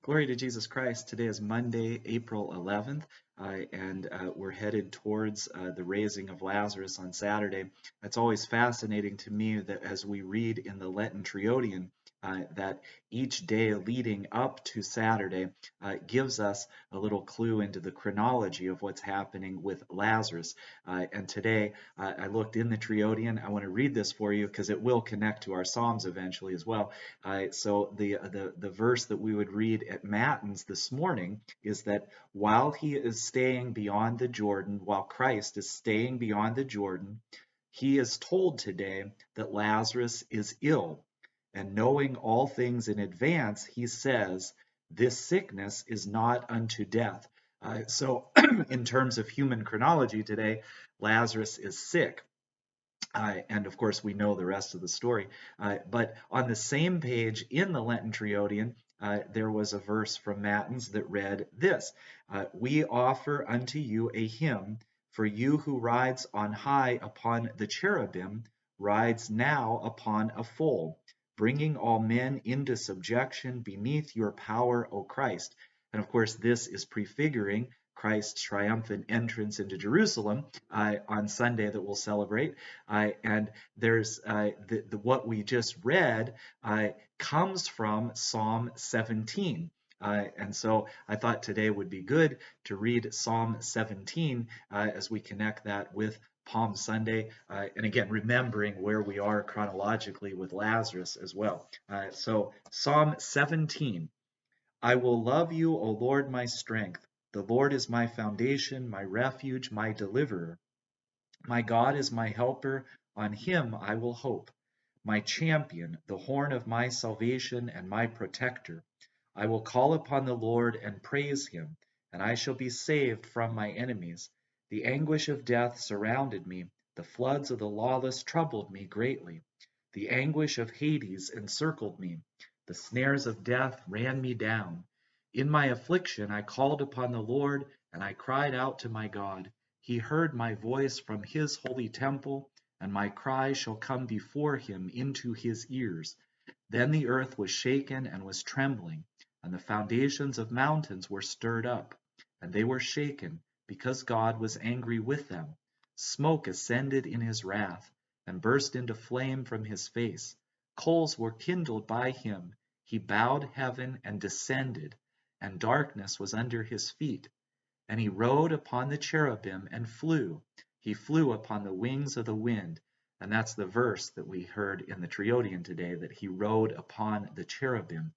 Glory to Jesus Christ. Today is Monday, April 11th, and we're headed towards the raising of Lazarus on Saturday. It's always fascinating to me that as we read in the Lenten Triodion, that each day leading up to Saturday gives us a little clue into the chronology of what's happening with Lazarus. And today I looked in the Triodion. I want to read this for you because it will connect to our Psalms eventually as well. So the verse that we would read at Matins this morning is that while he is staying beyond the Jordan, while Christ is staying beyond the Jordan, he is told today that Lazarus is ill. And knowing all things in advance, he says, this sickness is not unto death. So in terms of human chronology today, Lazarus is sick. And of course, we know the rest of the story. But on the same page in the Lenten Triodion, there was a verse from Matins that read this: We offer unto you a hymn, for you who rides on high upon the cherubim, rides now upon a foal, bringing all men into subjection beneath your power, O Christ. And of course, this is prefiguring Christ's triumphant entrance into Jerusalem on Sunday that we'll celebrate. And there's what we just read comes from Psalm 17. And so I thought today would be good to read Psalm 17 as we connect that with Palm Sunday, and again, remembering where we are chronologically with Lazarus as well. So Psalm 17. I will love you, O Lord, my strength. The Lord is my foundation, my refuge, my deliverer. My God is my helper, on him I will hope. My champion, the horn of my salvation and my protector. I will call upon the Lord and praise him, and I shall be saved from my enemies. The anguish of death surrounded me, the floods of the lawless troubled me greatly. The anguish of Hades encircled me, the snares of death ran me down. In my affliction I called upon the Lord, and I cried out to my God. He heard my voice from his holy temple, and my cry shall come before him into his ears. Then the earth was shaken and was trembling, and the foundations of mountains were stirred up, and they were shaken, because God was angry with them. Smoke ascended in his wrath, and burst into flame from his face. Coals were kindled by him. He bowed heaven and descended, and darkness was under his feet. And he rode upon the cherubim and flew. He flew upon the wings of the wind. And that's the verse that we heard in the Triodion today, that he rode upon the cherubim.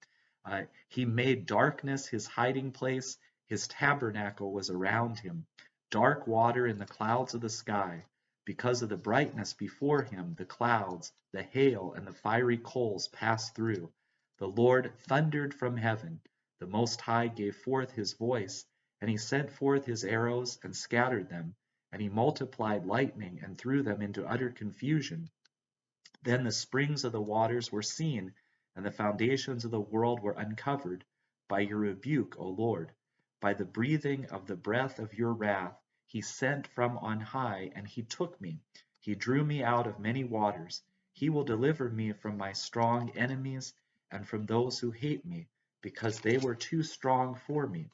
He made darkness his hiding place. His tabernacle was around him. Dark water in the clouds of the sky. Because of the brightness before him, the clouds, the hail, and the fiery coals passed through. The Lord thundered from heaven. The Most High gave forth his voice. And he sent forth his arrows and scattered them, and he multiplied lightning and threw them into utter confusion. Then the springs of the waters were seen, and the foundations of the world were uncovered by your rebuke, O Lord. By the breathing of the breath of your wrath, he sent from on high, and he took me. He drew me out of many waters. He will deliver me from my strong enemies and from those who hate me, because they were too strong for me.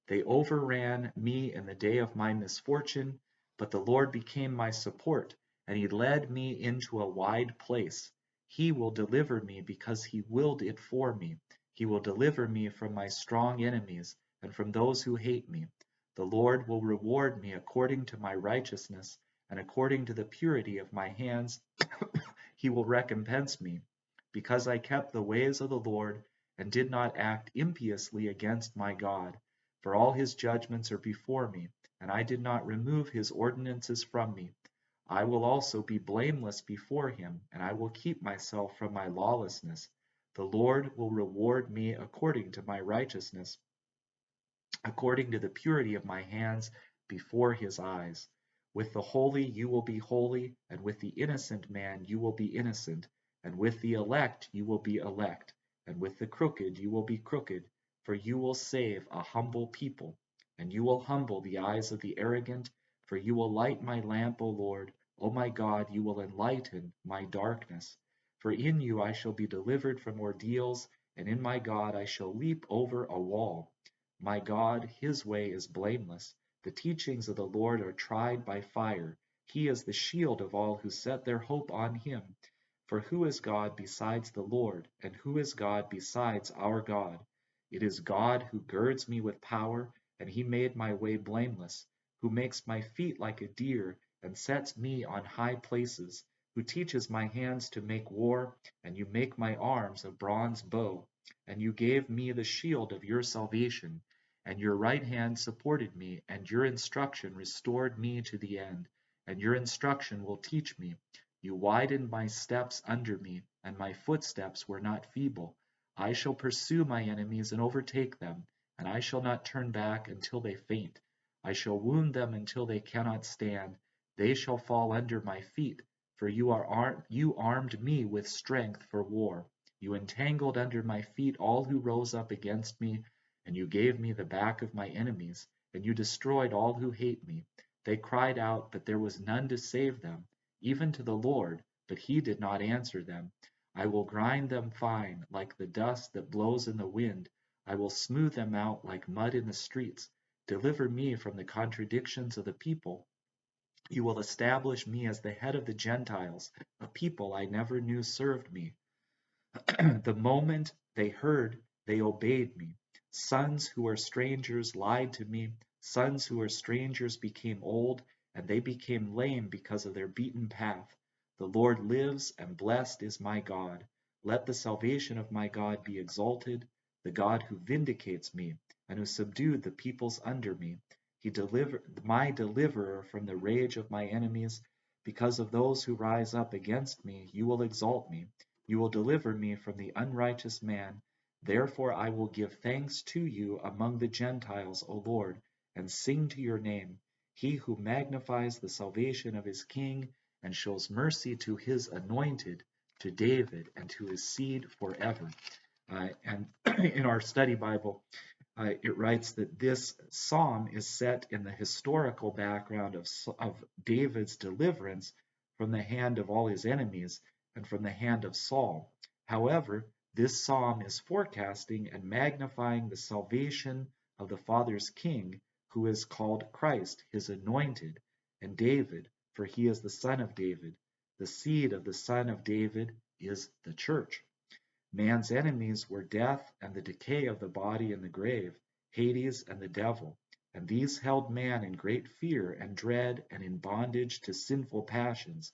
They overran me in the day of my misfortune, but the Lord became my support, and he led me into a wide place. He will deliver me because he willed it for me. He will deliver me from my strong enemies and from those who hate me. The Lord will reward me according to my righteousness, and according to the purity of my hands he will recompense me, because I kept the ways of the Lord and did not act impiously against my God. For all his judgments are before me, and I did not remove his ordinances from me. I will also be blameless before him, and I will keep myself from my lawlessness. The Lord will reward me according to my righteousness, according to the purity of my hands before his eyes. With the holy you will be holy, and with the innocent man you will be innocent, and with the elect you will be elect, and with the crooked you will be crooked, for you will save a humble people, and you will humble the eyes of the arrogant, for you will light my lamp, O Lord. O my God, you will enlighten my darkness. For in you I shall be delivered from ordeals, and in my God I shall leap over a wall. My God, his way is blameless. The teachings of the Lord are tried by fire. He is the shield of all who set their hope on him. For who is God besides the Lord, and who is God besides our God? It is God who girds me with power, and he made my way blameless, who makes my feet like a deer, and sets me on high places, who teaches my hands to make war, and you make my arms a bronze bow. And you gave me the shield of your salvation, and your right hand supported me, and your instruction restored me to the end, and your instruction will teach me. You widened my steps under me, and my footsteps were not feeble. I shall pursue my enemies and overtake them, and I shall not turn back until they faint. I shall wound them until they cannot stand. They shall fall under my feet, for you armed me with strength for war. You entangled under my feet all who rose up against me, and you gave me the back of my enemies, and you destroyed all who hate me. They cried out, but there was none to save them, even to the Lord, but he did not answer them. I will grind them fine, like the dust that blows in the wind. I will smooth them out like mud in the streets. Deliver me from the contradictions of the people. You will establish me as the head of the Gentiles. A people I never knew served me. The moment they heard, they obeyed me. Sons who are strangers lied to me. Sons who are strangers became old, and they became lame because of their beaten path. The Lord lives, and blessed is my God. Let the salvation of my God be exalted, the God who vindicates me, and who subdued the peoples under me. He delivered my deliverer from the rage of my enemies. Because of those who rise up against me, you will exalt me. You will deliver me from the unrighteous man. Therefore I will give thanks to you among the Gentiles, O Lord, and sing to your name. He who magnifies the salvation of his king and shows mercy to his anointed, to David and to his seed forever. And in our study Bible, it writes that this psalm is set in the historical background of David's deliverance from the hand of all his enemies and from the hand of Saul. However, this psalm is forecasting and magnifying the salvation of the Father's King, who is called Christ, his anointed, and David, for he is the son of David. The seed of the son of David is the church. Man's enemies were death and the decay of the body in the grave, Hades and the devil, and these held man in great fear and dread and in bondage to sinful passions.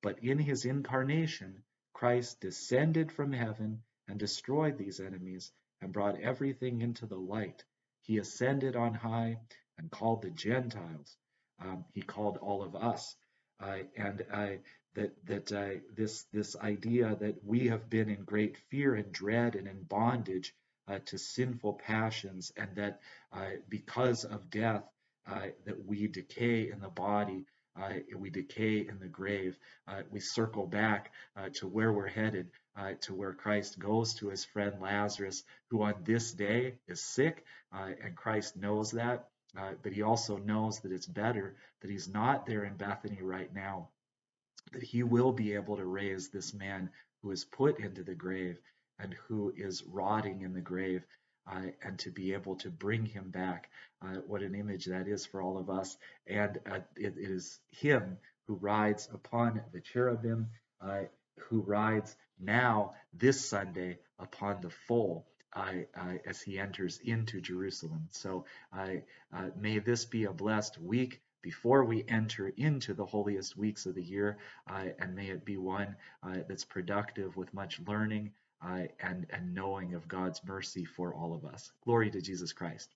But in his incarnation, Christ descended from heaven and destroyed these enemies and brought everything into the light. He ascended on high and called the Gentiles. He called all of us. And this idea that we have been in great fear and dread and in bondage to sinful passions, and that because of death, that we decay in the body, we decay in the grave. We circle back to where we're headed, to where Christ goes to his friend Lazarus, who on this day is sick, and Christ knows that, but he also knows that it's better that he's not there in Bethany right now, that he will be able to raise this man who is put into the grave and who is rotting in the grave, and to be able to bring him back. What an image that is for all of us. And it is him who rides upon the cherubim, who rides now this Sunday upon the foal. As he enters into Jerusalem. So may this be a blessed week before we enter into the holiest weeks of the year, and may it be one that's productive with much learning and knowing of God's mercy for all of us. Glory to Jesus Christ.